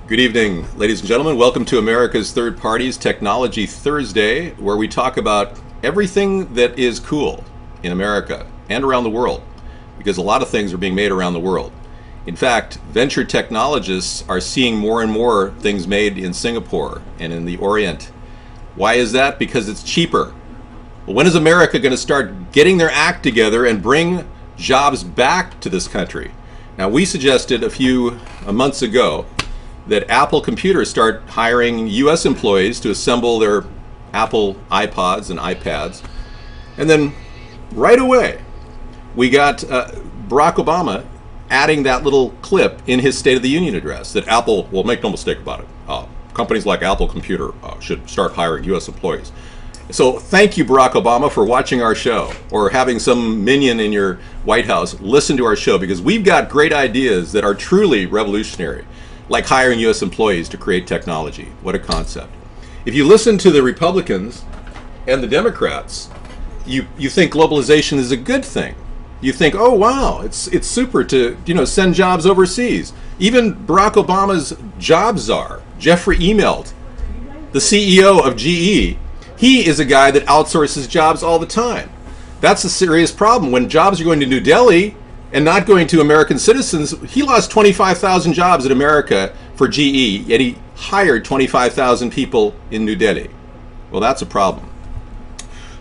Good evening, ladies and gentlemen. Welcome to America's Third Parties Technology Thursday, where we talk about everything that is cool in America and around the world, because a lot of things are being made around the world. In fact, venture technologists are seeing more and more things made in Singapore and in the Orient. Why is that? Because it's cheaper. Well, when is America going to start getting their act together and bring jobs back to this country? Now, we suggested a few months ago that Apple computers start hiring U.S. employees to assemble their Apple iPods and iPads. And then right away, we got Barack Obama adding that little clip in his State of the Union address that Apple, well, make no mistake about it, companies like Apple Computer should start hiring U.S. employees. So thank you, Barack Obama, for watching our show, or having some minion in your White House listen to our show, because we've got great ideas that are truly revolutionary, like hiring U.S. employees to create technology. What a concept. If you listen to the Republicans and the Democrats, you think globalization is a good thing. You think, oh wow, it's super to send jobs overseas. Even Barack Obama's job czar, Jeffrey Immelt, the CEO of GE, he is a guy that outsources jobs all the time. That's a serious problem. When jobs are going to New Delhi and not going to American citizens, he lost 25,000 jobs in America for GE, yet he hired 25,000 people in New Delhi. Well, that's a problem.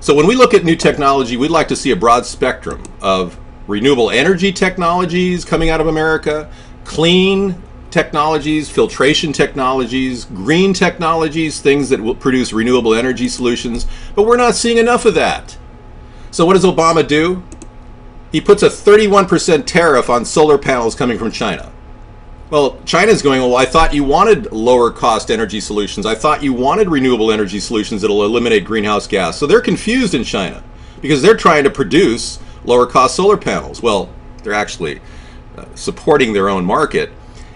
So when we look at new technology, we'd like to see a broad spectrum of renewable energy technologies coming out of America, clean technologies, filtration technologies, green technologies, things that will produce renewable energy solutions, but we're not seeing enough of that. So what does Obama do? He puts a 31% tariff on solar panels coming from China. Well, China's going, well, I thought you wanted lower cost energy solutions. I thought you wanted renewable energy solutions that will eliminate greenhouse gas. So they're confused in China because they're trying to produce lower cost solar panels. Well, they're actually supporting their own market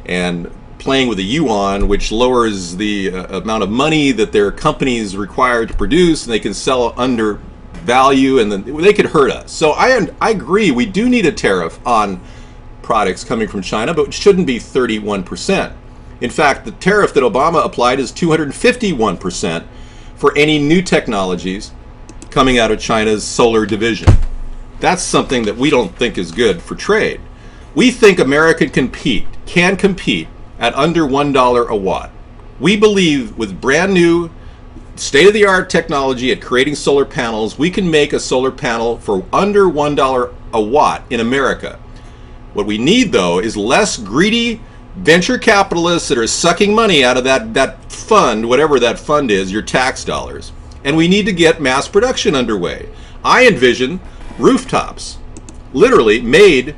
and playing with the yuan, which lowers the amount of money that their companies require to produce, and they can sell under value, and then they could hurt us. So I agree, we do need a tariff on products coming from China, but it shouldn't be 31%. In fact, the tariff that Obama applied is 251% for any new technologies coming out of China's solar division. That's something that we don't think is good for trade. We think America can compete at under $1 a watt. We believe with brand new state-of-the-art technology at creating solar panels, we can make a solar panel for under $1 a watt in America. What we need, though, is less greedy venture capitalists that are sucking money out of that fund, whatever that fund is, your tax dollars. And we need to get mass production underway. I envision rooftops, literally made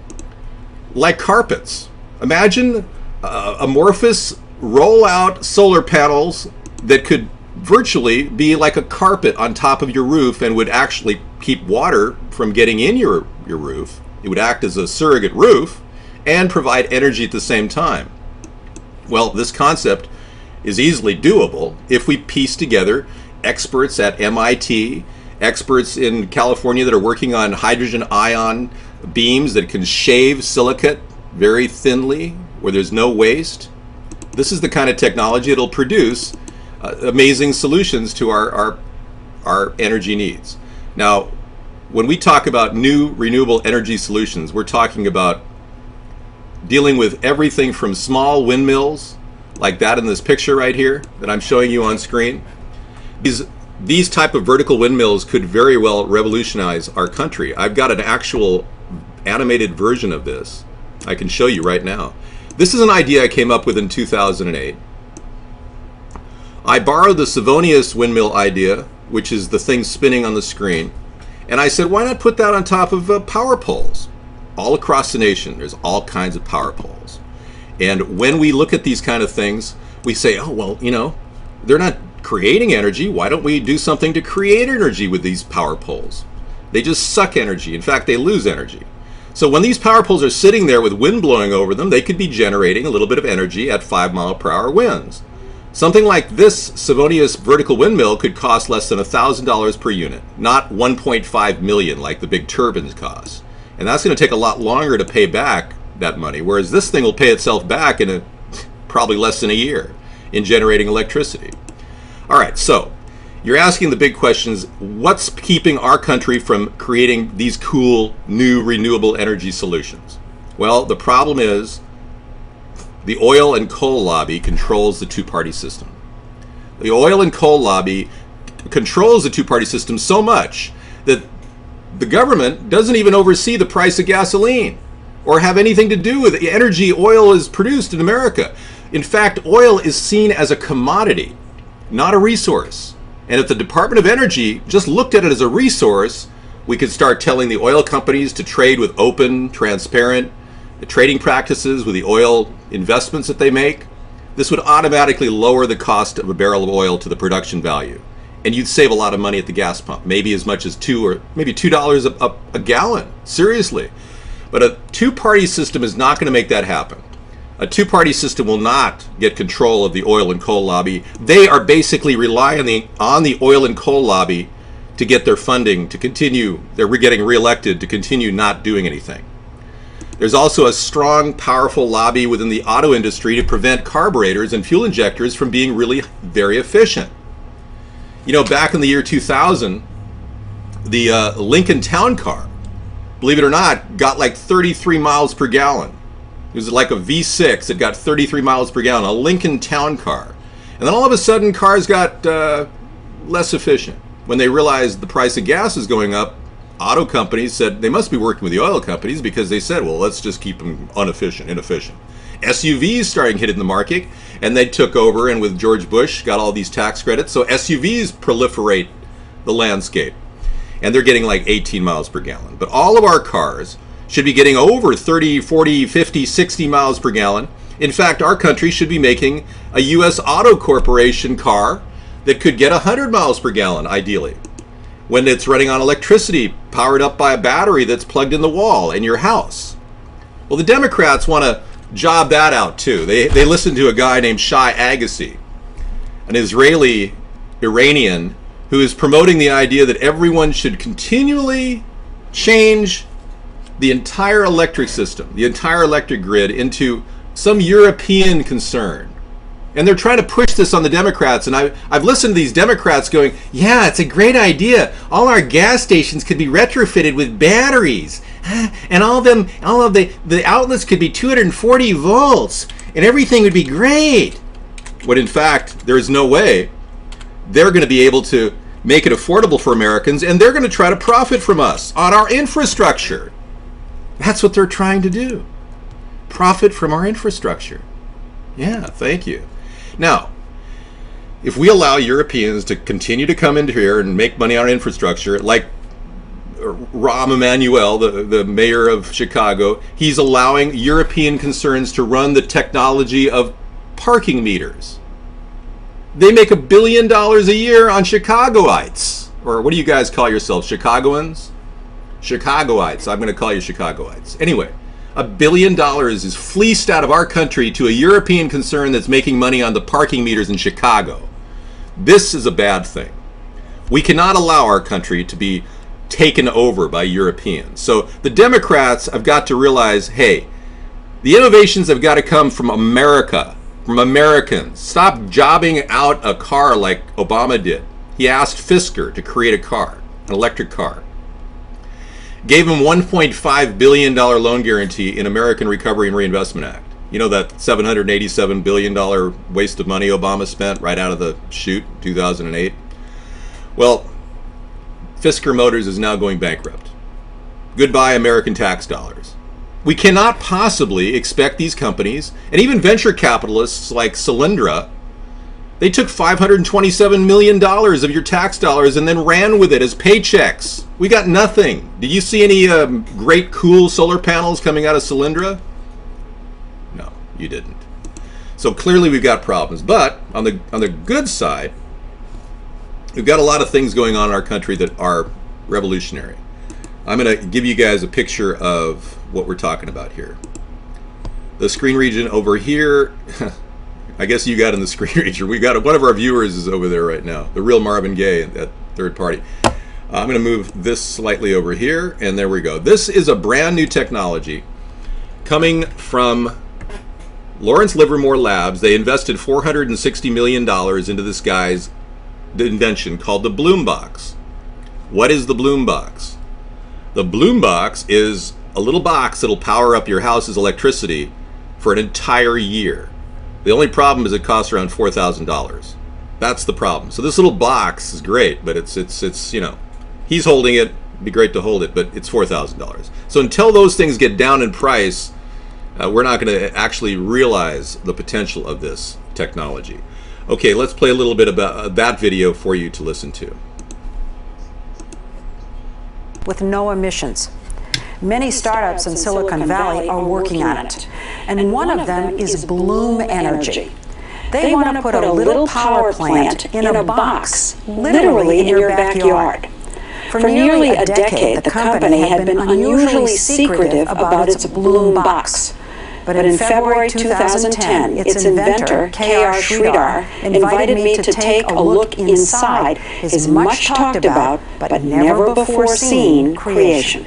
like carpets. Imagine amorphous roll-out solar panels that could virtually be like a carpet on top of your roof and would actually keep water from getting in your roof. It would act as a surrogate roof and provide energy at the same time. Well, this concept is easily doable if we piece together experts at MIT, experts in California that are working on hydrogen ion beams that can shave silicate very thinly where there's no waste. This is the kind of technology that'll produce amazing solutions to our energy needs. Now, when we talk about new renewable energy solutions, we're talking about dealing with everything from small windmills, like that in this picture right here that I'm showing you on screen. These type of vertical windmills could very well revolutionize our country. I've got an actual animated version of this I can show you right now. This is an idea I came up with in 2008. I borrowed the Savonius windmill idea, which is the thing spinning on the screen, and I said, why not put that on top of power poles? All across the nation, there's all kinds of power poles. And when we look at these kind of things, we say, oh, well, they're not creating energy. Why don't we do something to create energy with these power poles? They just suck energy. In fact, they lose energy. So when these power poles are sitting there with wind blowing over them, they could be generating a little bit of energy at 5-mile-per-hour winds. Something like this Savonius vertical windmill could cost less than $1,000 per unit, not $1.5 million like the big turbines cost. And that's going to take a lot longer to pay back that money, whereas this thing will pay itself back in probably less than a year in generating electricity. All right, so you're asking the big questions. What's keeping our country from creating these cool new renewable energy solutions? Well, the problem is the oil and coal lobby controls the two-party system. The oil and coal lobby controls the two-party system so much that the government doesn't even oversee the price of gasoline or have anything to do with the energy oil is produced in America. In fact, oil is seen as a commodity, not a resource. And if the Department of Energy just looked at it as a resource, we could start telling the oil companies to trade with open, transparent trading practices with the oil investments that they make. This would automatically lower the cost of a barrel of oil to the production value. And you'd save a lot of money at the gas pump, maybe as much as $2 a gallon, seriously. But a two-party system is not going to make that happen. A two-party system will not get control of the oil and coal lobby. They are basically relying on the oil and coal lobby to get their funding, to continue, they're getting reelected, to continue not doing anything. There's also a strong, powerful lobby within the auto industry to prevent carburetors and fuel injectors from being really very efficient. You know, back in the year 2000, the Lincoln Town Car, believe it or not, got like 33 miles per gallon. It was like a V6 that got 33 miles per gallon, a Lincoln Town Car. And then all of a sudden, cars got less efficient. When they realized the price of gas is going up, auto companies said they must be working with the oil companies, because they said, well, let's just keep them inefficient. SUVs starting hitting the market, and they took over, and with George Bush got all these tax credits, so SUVs proliferate the landscape, and they're getting like 18 miles per gallon. But all of our cars should be getting over 30, 40, 50, 60 miles per gallon. In fact, our country should be making a U.S. Auto Corporation car that could get 100 miles per gallon, ideally, when it's running on electricity powered up by a battery that's plugged in the wall in your house. Well, the Democrats want to job that out too. They listen to a guy named Shai Agassi, an Iranian who is promoting the idea that everyone should continually change the entire electric system, the entire electric grid, into some European concern. And they're trying to push this on the Democrats. And I've listened to these Democrats going, yeah, it's a great idea. All our gas stations could be retrofitted with batteries. And all of the outlets could be 240 volts. And everything would be great. When in fact, there is no way they're going to be able to make it affordable for Americans. And they're going to try to profit from us on our infrastructure. That's what they're trying to do. Profit from our infrastructure. Yeah, thank you. Now, if we allow Europeans to continue to come into here and make money on infrastructure, like Rahm Emanuel, the mayor of Chicago, he's allowing European concerns to run the technology of parking meters. They make $1 billion a year on Chicagoites. Or what do you guys call yourselves, Chicagoans? Chicagoites. I'm going to call you Chicagoites. Anyway. $1 billion is fleeced out of our country to a European concern that's making money on the parking meters in Chicago. This is a bad thing. We cannot allow our country to be taken over by Europeans. So the Democrats have got to realize, hey, the innovations have got to come from America, from Americans. Stop jobbing out a car like Obama did. He asked Fisker to create a car, an electric car. Gave him $1.5 billion loan guarantee in American Recovery and Reinvestment Act. You know, that $787 billion waste of money Obama spent right out of the chute, 2008? Well, Fisker Motors is now going bankrupt. Goodbye, American tax dollars. We cannot possibly expect these companies, and even venture capitalists like Solyndra, they took $527 million of your tax dollars and then ran with it as paychecks. We got nothing. Did you see any great, cool solar panels coming out of Solyndra? No, you didn't. So clearly we've got problems. But on the good side, we've got a lot of things going on in our country that are revolutionary. I'm going to give you guys a picture of what we're talking about here. The screen region over here, I guess you got in the screen region. We got one of our viewers is over there right now, the real Marvin Gaye at Third Party. I'm going to move this slightly over here, and there we go. This is a brand new technology coming from Lawrence Livermore Labs, they invested $460 million into this guy's invention called the Bloom Box. What is the Bloom Box? The Bloom Box is a little box that'll power up your house's electricity for an entire year. The only problem is it costs around $4,000. That's the problem. So this little box is great, but it's you know, he's holding it. It'd be great to hold it, but it's $4,000. So until those things get down in price, we're not going to actually realize the potential of this technology. Okay, let's play a little bit about that video for you to listen to. With no emissions. Many startups in Silicon Valley are working on it, and one of them is Bloom Energy. They want to put a little power plant in a box, literally in your backyard. For nearly a decade, the company had been unusually secretive about its Bloom Box. But in February 2010, its inventor, K.R. Sridhar, invited me to take a look inside his much talked about, but never before seen, creation.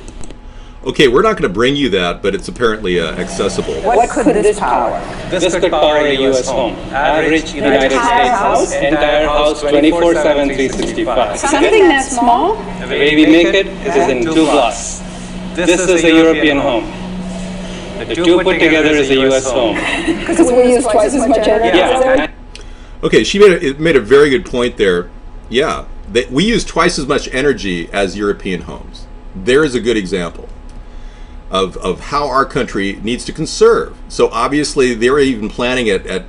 Okay, we're not going to bring you that, but it's apparently accessible. What could this power? This could power a U.S. home. Average United States house, entire house, 24/7, 365. Something that small? The way we make it is in 2 blocks. This is a European home. The two put together is a U.S. home. Because we use twice as much energy. Yeah. Okay, she made a very good point there. Yeah, we use twice as much energy as European homes. There is a good example of how our country needs to conserve. So obviously they're even planning it at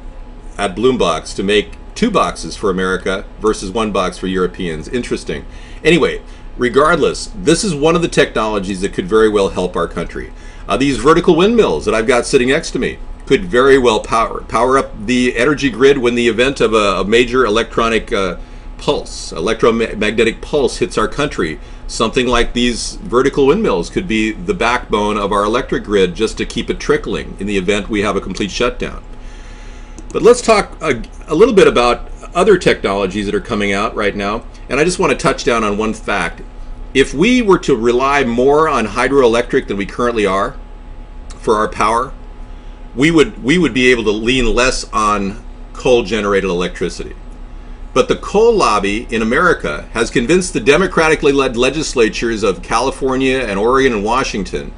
Bloombox to make 2 boxes for America versus 1 box for Europeans. Interesting. Anyway, regardless, this is one of the technologies that could very well help our country. These vertical windmills that I've got sitting next to me could very well power up the energy grid when the event of a major electromagnetic pulse hits our country. Something like these vertical windmills could be the backbone of our electric grid just to keep it trickling in the event we have a complete shutdown. But let's talk a little bit about other technologies that are coming out right now. And I just want to touch down on one fact. If we were to rely more on hydroelectric than we currently are for our power, we would be able to lean less on coal-generated electricity. But the coal lobby in America has convinced the democratically led legislatures of California and Oregon and Washington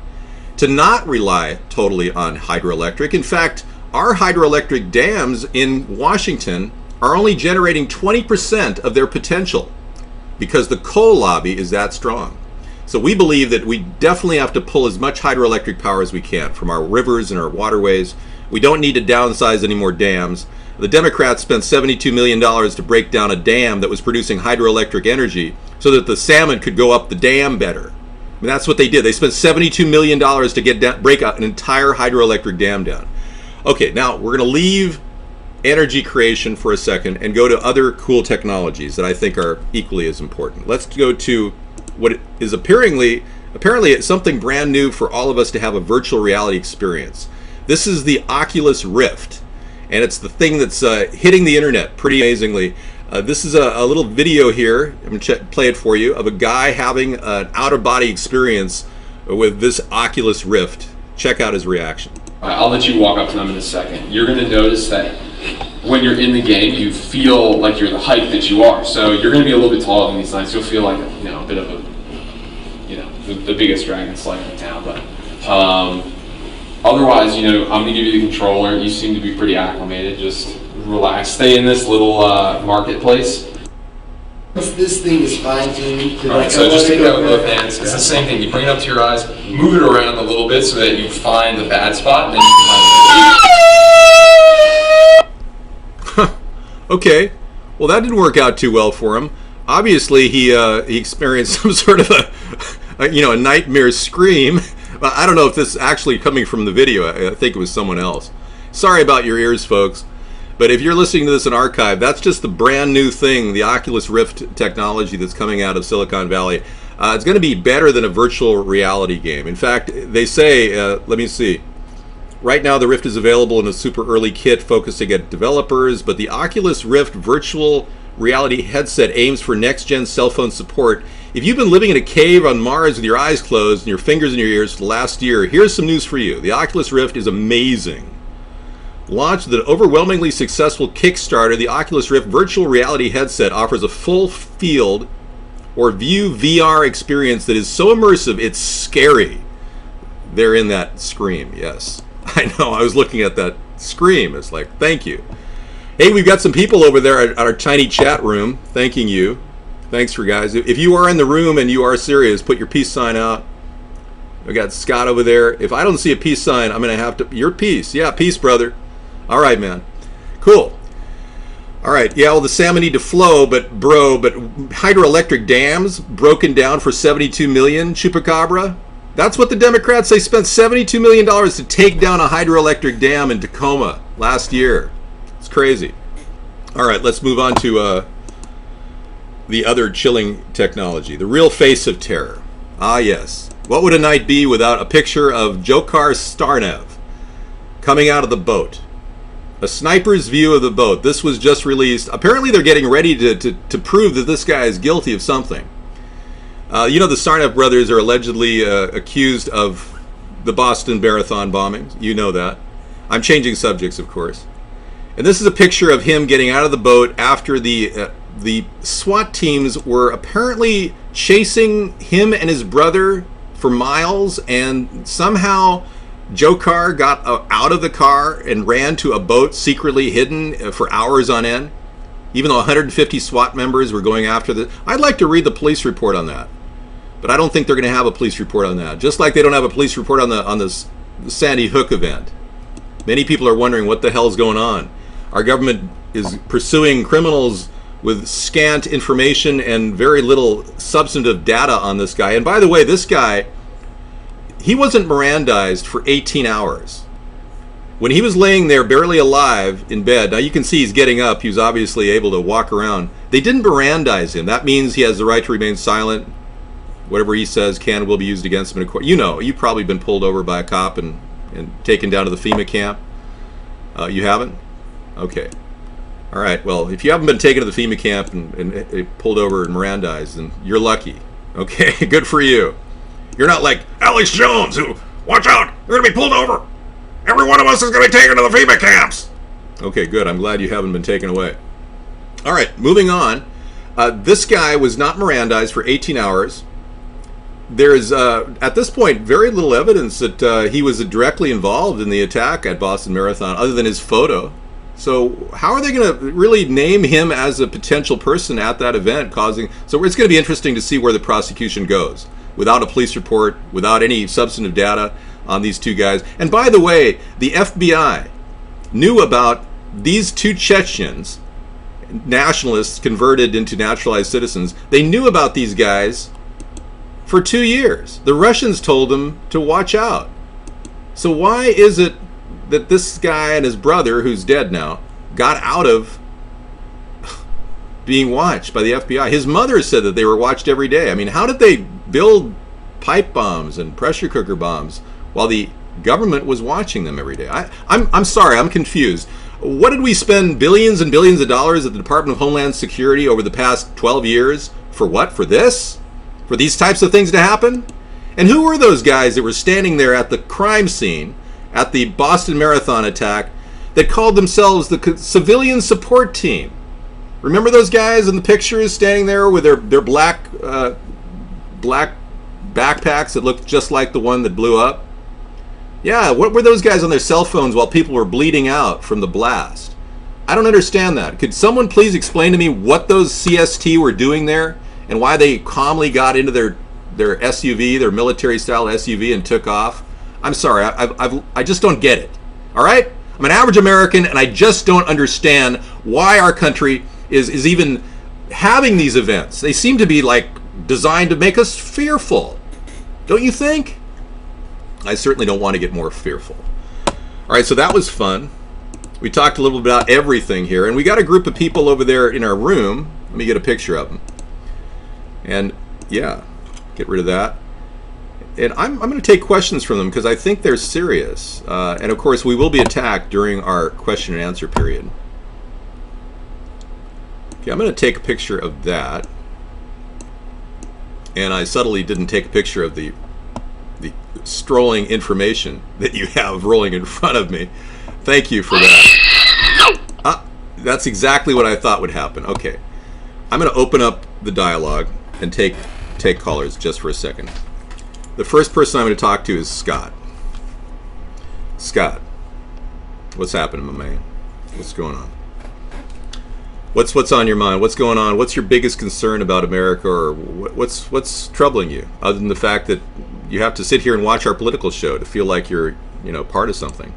to not rely totally on hydroelectric. In fact, our hydroelectric dams in Washington are only generating 20% of their potential because the coal lobby is that strong. So we believe that we definitely have to pull as much hydroelectric power as we can from our rivers and our waterways. We don't need to downsize any more dams. The Democrats spent $72 million to break down a dam that was producing hydroelectric energy so that the salmon could go up the dam better. I mean, that's what they did. They spent $72 million to break out an entire hydroelectric dam down. Okay, now we're going to leave energy creation for a second and go to other cool technologies that I think are equally as important. Let's go to what is apparently it's something brand new for all of us to have a virtual reality experience. This is the Oculus Rift, and it's the thing that's hitting the internet pretty amazingly. This is a little video here, I'm going to play it for you, of a guy having an out-of-body experience with this Oculus Rift. Check out his reaction. I'll let you walk up to them in a second. You're going to notice that when you're in the game, you feel like you're the height that you are. So you're going to be a little bit taller than these guys. You'll feel like a bit of the biggest dragon slide in town. But otherwise, I'm going to give you the controller. You seem to be pretty acclimated. Just relax. Stay in this little marketplace. This thing is fine-tuned. Alright, so just take it out with both hands. It's the same thing. You bring it up to your eyes, move it around a little bit so that you find the bad spot, and then you can find the Okay, well that didn't work out too well for him. Obviously he experienced some sort of a nightmare scream. I don't know if this is actually coming from the video. I think it was someone else. Sorry about your ears, folks. But if you're listening to this in archive, that's just the brand new thing, the Oculus Rift technology that's coming out of Silicon Valley. It's going to be better than a virtual reality game. In fact, they say, let me see. Right now, the Rift is available in a super early kit focusing at developers, but the Oculus Rift virtual reality headset aims for next-gen cell phone support. If you've been living in a cave on Mars with your eyes closed and your fingers in your ears for the last year, here's some news for you. The Oculus Rift is amazing. Launched with an overwhelmingly successful Kickstarter, the Oculus Rift virtual reality headset offers a full field or view VR experience that is so immersive it's scary. They're in that Scream, yes. I know, I was looking at that Scream. It's like, thank you. Hey, we've got some people over there at our tiny chat room thanking you. Thanks for guys. If you are in the room and you are serious, put your peace sign out. I got Scott over there. If I don't see a peace sign, I'm going to have to... Your peace. Yeah, peace, brother. All right, man. Cool. All right. Yeah, well, the salmon need to flow, but hydroelectric dams broken down for $72 million, Chupacabra. That's what the Democrats, they spent $72 million to take down a hydroelectric dam in Tacoma last year. It's crazy. All right, let's move on to the other chilling technology, the real face of terror. Ah, yes. What would a night be without a picture of Dzhokhar Starnev coming out of the boat? A sniper's view of the boat. This was just released. Apparently they're getting ready to prove that this guy is guilty of something. You know, the Starnev brothers are allegedly accused of the Boston Marathon bombings. You know that. I'm changing subjects, of course. And this is a picture of him getting out of the boat after the SWAT teams were apparently chasing him and his brother for miles, and somehow Dzhokhar got out of the car and ran to a boat secretly hidden for hours on end, even though 150 SWAT members were going after this. I'd like to read the police report on that, but I don't think they're going to have a police report on that. Just like they don't have a police report on the Sandy Hook event. Many people are wondering what the hell's going on. Our government is pursuing criminals with scant information and very little substantive data on this guy. And by the way, this guy, he wasn't Mirandized for 18 hours. When he was laying there barely alive in bed, now you can see he's getting up, he was obviously able to walk around. They didn't Mirandize him. That means he has the right to remain silent. Whatever he says can will be used against him in court. You know, you've probably been pulled over by a cop and taken down to the FEMA camp. You haven't? Okay. All right. Well, if you haven't been taken to the FEMA camp and pulled over and Mirandized, then you're lucky. Okay. Good for you. You're not like Alex Jones, who, watch out, you're going to be pulled over. Every one of us is going to be taken to the FEMA camps. Okay, good. I'm glad you haven't been taken away. All right. Moving on. This guy was not Mirandized for 18 hours. There's, at this point, very little evidence that he was directly involved in the attack at Boston Marathon, other than his photo. So how are they going to really name him as a potential person at that event causing... So it's going to be interesting to see where the prosecution goes without a police report, without any substantive data on these two guys. And by the way, the FBI knew about these two Chechens, nationalists converted into naturalized citizens. They knew about these guys for 2 years. The Russians told them to watch out. So why is it that this guy and his brother, who's dead now, got out of being watched by the FBI? His mother said that they were watched every day. I mean, how did they build pipe bombs and pressure cooker bombs while the government was watching them every day? I'm sorry, I'm confused. What did we spend billions and billions of dollars at the Department of Homeland Security over the past 12 years? For what? For this? For these types of things to happen? And who were those guys that were standing there at the crime scene at the Boston Marathon attack that called themselves the Civilian Support Team? Remember those guys in the pictures standing there with their black backpacks that looked just like the one that blew up? Yeah, what were those guys on their cell phones while people were bleeding out from the blast? I don't understand that. Could someone please explain to me what those CST were doing there and why they calmly got into their SUV, their military-style SUV, and took off? I'm sorry, I just don't get it. All right? I'm an average American, and I just don't understand why our country is even having these events. They seem to be like designed to make us fearful. Don't you think? I certainly don't want to get more fearful. All right, so that was fun. We talked a little bit about everything here, and we got a group of people over there in our room. Let me get a picture of them. And yeah, get rid of that. And I'm going to take questions from them because I think they're serious. And of course, we will be attacked during our question and answer period. Okay, I'm going to take a picture of that. And I subtly didn't take a picture of the strolling information that you have rolling in front of me. Thank you for that. That's exactly what I thought would happen. Okay. I'm going to open up the dialogue and take callers just for a second. The first person I'm going to talk to is Scott. Scott, what's happening, my man? What's going on? What's on your mind? What's going on? What's your biggest concern about America, or what's troubling you, other than the fact that you have to sit here and watch our political show to feel like you're, part of something?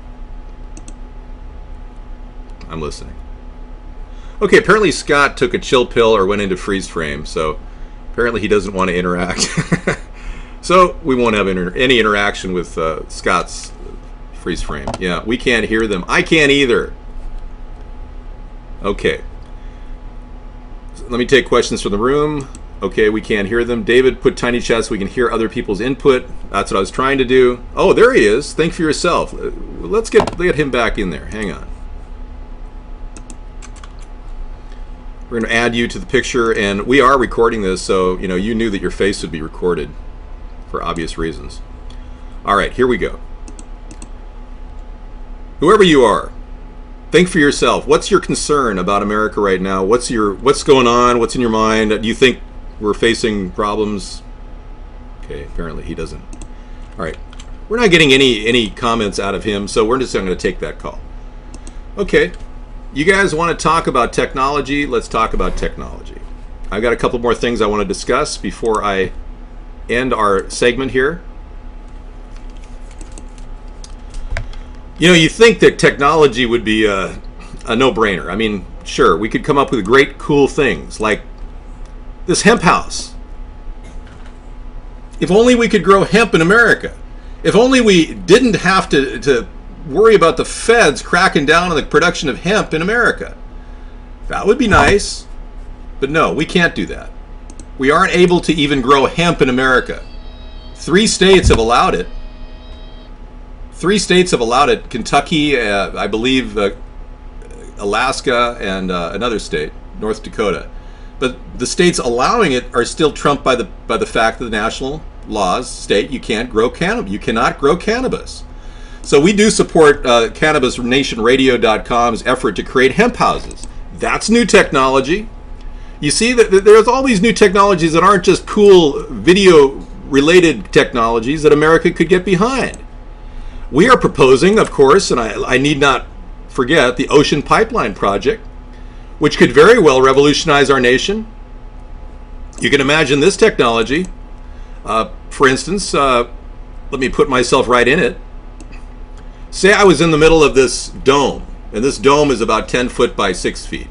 I'm listening. Okay, apparently Scott took a chill pill or went into freeze frame, so apparently he doesn't want to interact. So we won't have any interaction with Scott's freeze frame. Yeah, we can't hear them. I can't either. Okay. Let me take questions from the room. Okay, we can't hear them. David put tiny chat so we can hear other people's input. That's what I was trying to do. Oh, there he is. Think for yourself. Let's get him back in there. Hang on. We're going to add you to the picture, and we are recording this, so you knew that your face would be recorded for obvious reasons. All right, here we go. Whoever you are, think for yourself. What's your concern about America right now? What's going on? What's in your mind? Do you think we're facing problems? Okay, apparently he doesn't. All right, we're not getting any comments out of him, so we're just going to take that call. Okay, you guys want to talk about technology? Let's talk about technology. I've got a couple more things I want to discuss before I end our segment here. You think that technology would be a no-brainer. I mean, sure, we could come up with great, cool things like this hemp house. If only we could grow hemp in America. If only we didn't have to worry about the feds cracking down on the production of hemp in America. That would be nice. But no, we can't do that. We aren't able to even grow hemp in America. 3 states have allowed it. 3 states have allowed it. Kentucky, I believe, Alaska, and another state, North Dakota. But the states allowing it are still trumped by the fact that the national laws state you can't grow cannabis. You cannot grow cannabis. So we do support CannabisNationRadio.com's effort to create hemp houses. That's new technology. You see that there's all these new technologies that aren't just cool video-related technologies that America could get behind. We are proposing, of course, and I need not forget, the Ocean Pipeline Project, which could very well revolutionize our nation. You can imagine this technology. For instance, let me put myself right in it. Say I was in the middle of this dome, and this dome is about 10 foot by 6 feet.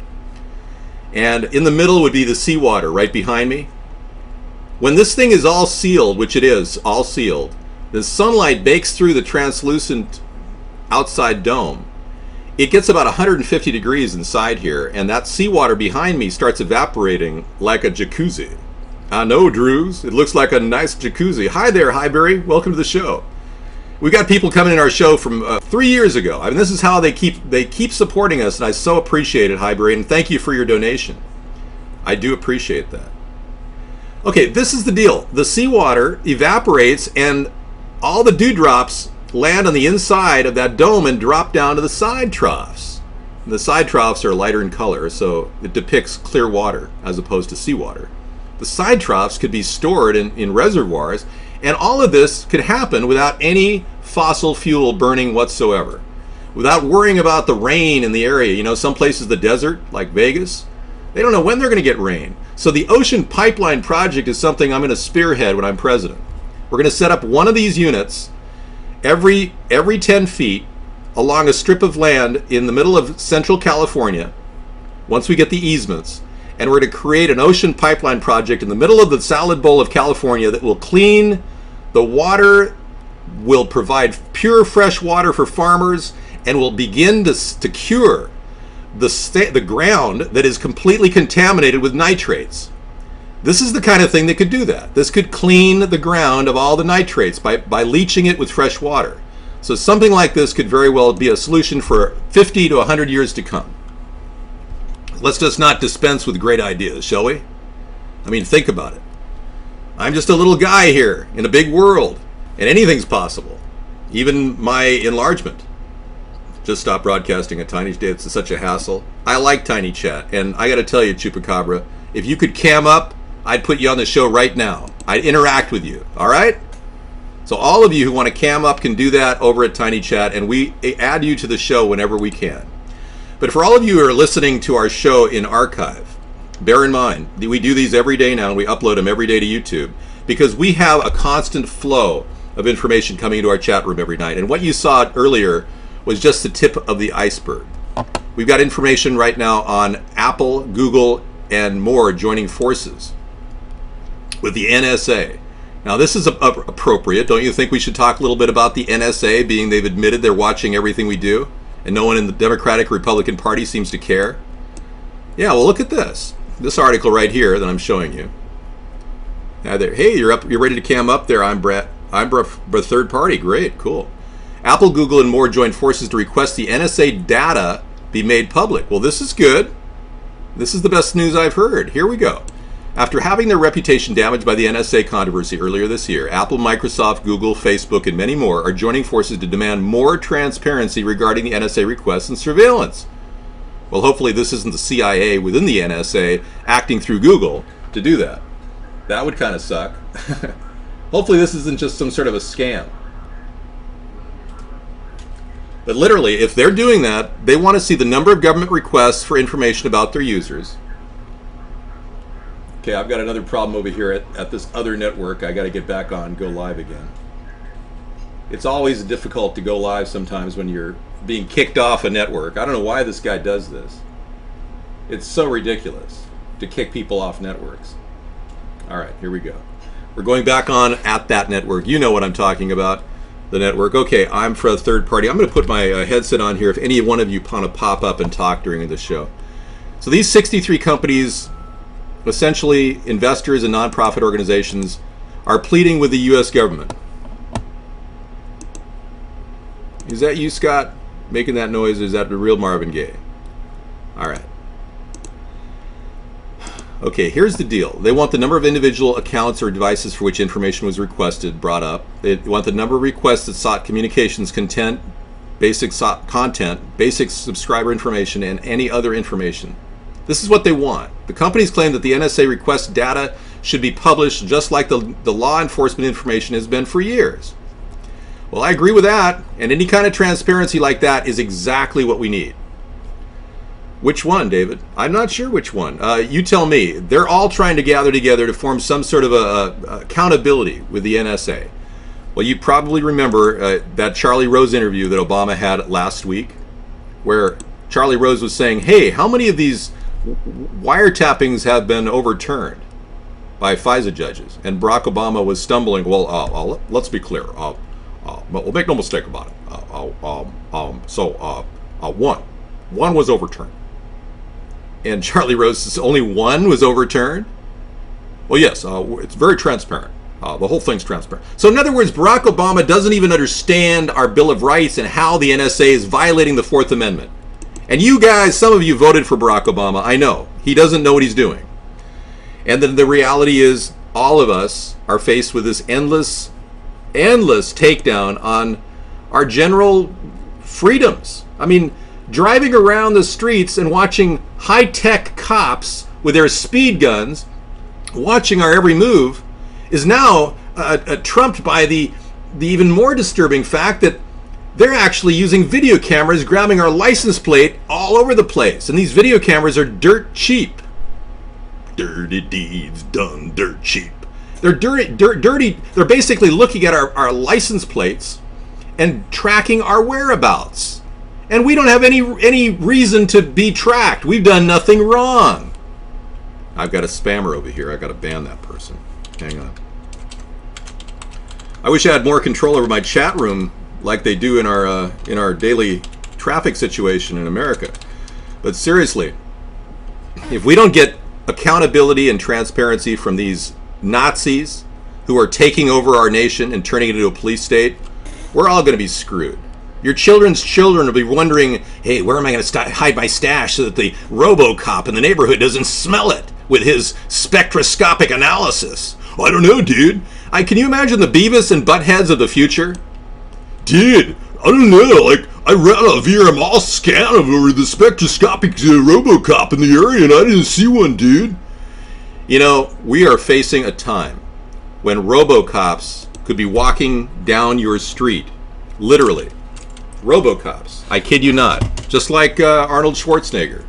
And in the middle would be the seawater right behind me. When this thing is all sealed, which it is, all sealed, the sunlight bakes through the translucent outside dome. It gets about 150 degrees inside here, and that seawater behind me starts evaporating like a jacuzzi. I know, Drews. It looks like a nice jacuzzi. Hi there, Highbury. Welcome to the show. We've got people coming in our show from 3 years ago. I mean, this is how they keep supporting us, and I so appreciate it, Highbury, and thank you for your donation. I do appreciate that. Okay, this is the deal. The seawater evaporates, and all the dewdrops land on the inside of that dome and drop down to the side troughs. And the side troughs are lighter in color, so it depicts clear water as opposed to seawater. The side troughs could be stored in reservoirs, and all of this could happen without any fossil fuel burning whatsoever, without worrying about the rain in the area. Some places, the desert, like Vegas, they don't know when they're going to get rain. So the Ocean Pipeline Project is something I'm going to spearhead when I'm president. We're going to set up one of these units every 10 feet along a strip of land in the middle of Central California, once we get the easements, and we're going to create an ocean pipeline project in the middle of the salad bowl of California that will clean the water, will provide pure fresh water for farmers, and will begin to cure the ground that is completely contaminated with nitrates. This is the kind of thing that could do that. This could clean the ground of all the nitrates by leaching it with fresh water. So something like this could very well be a solution for 50 to 100 years to come. Let's just not dispense with great ideas, shall we? I mean, think about it. I'm just a little guy here in a big world, and anything's possible, even my enlargement. just stopped broadcasting a Tiny Chat. It's such a hassle. I like Tiny Chat, and I got to tell you, Chupacabra, if you could cam up, I'd put you on the show right now. I'd interact with you, all right? So all of you who want to cam up can do that over at Tiny Chat, and we add you to the show whenever we can. But for all of you who are listening to our show in archive, bear in mind, we do these every day now, and we upload them every day to YouTube, because we have a constant flow of information coming into our chat room every night. And what you saw earlier was just the tip of the iceberg. We've got information right now on Apple, Google, and more joining forces with the NSA. Now, this is appropriate. Don't you think we should talk a little bit about the NSA, being they've admitted they're watching everything we do, and no one in the Democratic or Republican Party seems to care? Yeah, well, look at this. This article right here that I'm showing you. Hey, you're ready to cam up there. I'm Brett. I'm a third party. Great, cool. Apple, Google, and more joined forces to request the NSA data be made public. Well, this is good. This is the best news I've heard. Here we go. After having their reputation damaged by the NSA controversy earlier this year, Apple, Microsoft, Google, Facebook, and many more are joining forces to demand more transparency regarding the NSA requests and surveillance. Well, hopefully this isn't the CIA within the NSA acting through Google to do that. That would kind of suck. Hopefully this isn't just some sort of a scam. But literally, if they're doing that, they want to see the number of government requests for information about their users. Okay, I've got another problem over here at this other network. I got to get back on, go live again. It's always difficult to go live sometimes when you're being kicked off a network. I don't know why this guy does this. It's so ridiculous to kick people off networks. All right, here we go. We're going back on at that network. You know what I'm talking about, the network. Okay, I'm for a third party. I'm going to put my headset on here if any one of you want to pop up and talk during the show. So these 63 companies, essentially investors and nonprofit organizations, are pleading with the U.S. government. Is that you, Scott, making that noise, or is that the real Marvin Gaye? All right. Okay, here's the deal. They want the number of individual accounts or devices for which information was requested brought up. They want the number of requests that sought communications content, basic subscriber information, and any other information. This is what they want. The companies claim that the NSA request data should be published just like the law enforcement information has been for years. Well, I agree with that, and any kind of transparency like that is exactly what we need. Which one, David? I'm not sure which one. You tell me. They're all trying to gather together to form some sort of accountability with the NSA. Well, you probably remember that Charlie Rose interview that Obama had last week, where Charlie Rose was saying, hey, how many of these wiretappings have been overturned by FISA judges? And Barack Obama was stumbling, well, let's be clear. We'll make no mistake about it. One was overturned. And Charlie Rose says only one was overturned? Well, yes, it's very transparent. The whole thing's transparent. So in other words, Barack Obama doesn't even understand our Bill of Rights and how the NSA is violating the Fourth Amendment. And you guys, some of you voted for Barack Obama. I know. He doesn't know what he's doing. And then the reality is all of us are faced with this endless takedown on our general freedoms. I mean, driving around the streets and watching high-tech cops with their speed guns watching our every move is now trumped by the even more disturbing fact that they're actually using video cameras, grabbing our license plate all over the place. And these video cameras are dirt cheap. Dirty deeds done dirt cheap. They're dirty. They're basically looking at our license plates and tracking our whereabouts. And we don't have any reason to be tracked. We've done nothing wrong. I've got a spammer over here. I've got to ban that person. Hang on. I wish I had more control over my chat room like they do in our daily traffic situation in America. But seriously, if we don't get accountability and transparency from these Nazis who are taking over our nation and turning it into a police state, we're all going to be screwed. Your children's children will be wondering, hey, where am I going to hide my stash so that the RoboCop in the neighborhood doesn't smell it with his spectroscopic analysis? Oh, I don't know, dude. Can you imagine the Beavis and Buttheads of the future? Dude, I don't know, like, I ran a VRML scan of the spectroscopic Robocop in the area and I didn't see one, dude. You know, we are facing a time when Robocops could be walking down your street. Literally. Robocops. I kid you not. Just like Arnold Schwarzenegger.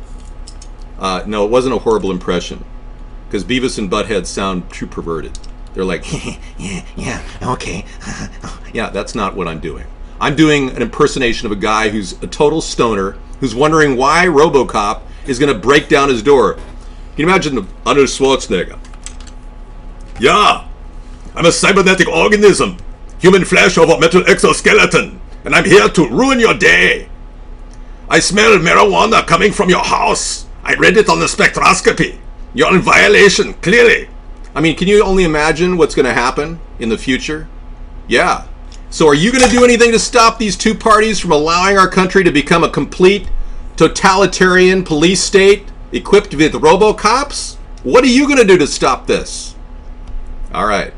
No, it wasn't a horrible impression. Because Beavis and Butthead sound too perverted. They're like, yeah, okay. Yeah, that's not what I'm doing. I'm doing an impersonation of a guy who's a total stoner, who's wondering why Robocop is going to break down his door. Can you imagine Arnold Schwarzenegger? Yeah, I'm a cybernetic organism, human flesh over metal exoskeleton, and I'm here to ruin your day. I smell marijuana coming from your house. I read it on the spectroscopy. You're in violation, clearly. I mean, can you only imagine what's going to happen in the future? Yeah. So are you going to do anything to stop these two parties from allowing our country to become a complete totalitarian police state equipped with Robocops? What are you going to do to stop this? All right.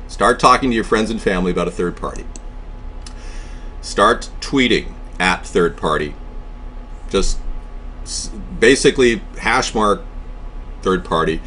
Start talking to your friends and family about a third party. Start tweeting at third party. Just basically hash mark third party.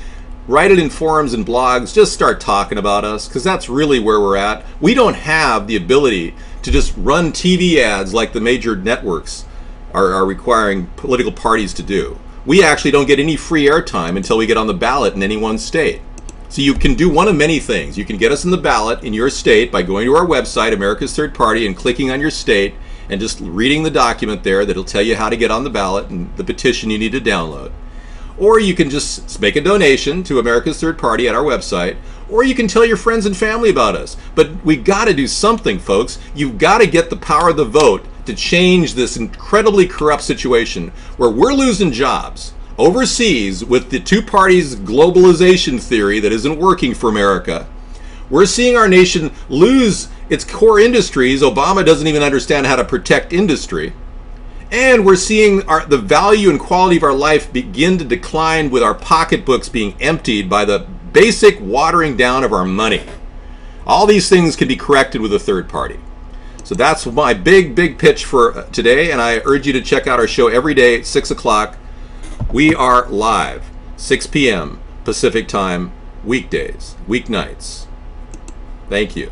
Write it in forums and blogs. Just start talking about us, because that's really where we're at. We don't have the ability to just run TV ads like the major networks are requiring political parties to do. We actually don't get any free airtime until we get on the ballot in any one state. So you can do one of many things. You can get us in the ballot in your state by going to our website, America's Third Party, and clicking on your state and just reading the document there that'll tell you how to get on the ballot and the petition you need to download. Or you can just make a donation to America's Third Party at our website, or you can tell your friends and family about us. But we got to do something, folks. You've got to get the power of the vote to change this incredibly corrupt situation where we're losing jobs overseas with the two parties' globalization theory that isn't working for America. We're seeing our nation lose its core industries. Obama doesn't even understand how to protect industry. And we're seeing the value and quality of our life begin to decline with our pocketbooks being emptied by the basic watering down of our money. All these things can be corrected with a third party. So that's my big pitch for today, and I urge you to check out our show every day at 6 o'clock. We are live, 6 p.m. Pacific time, weekdays, weeknights. Thank you.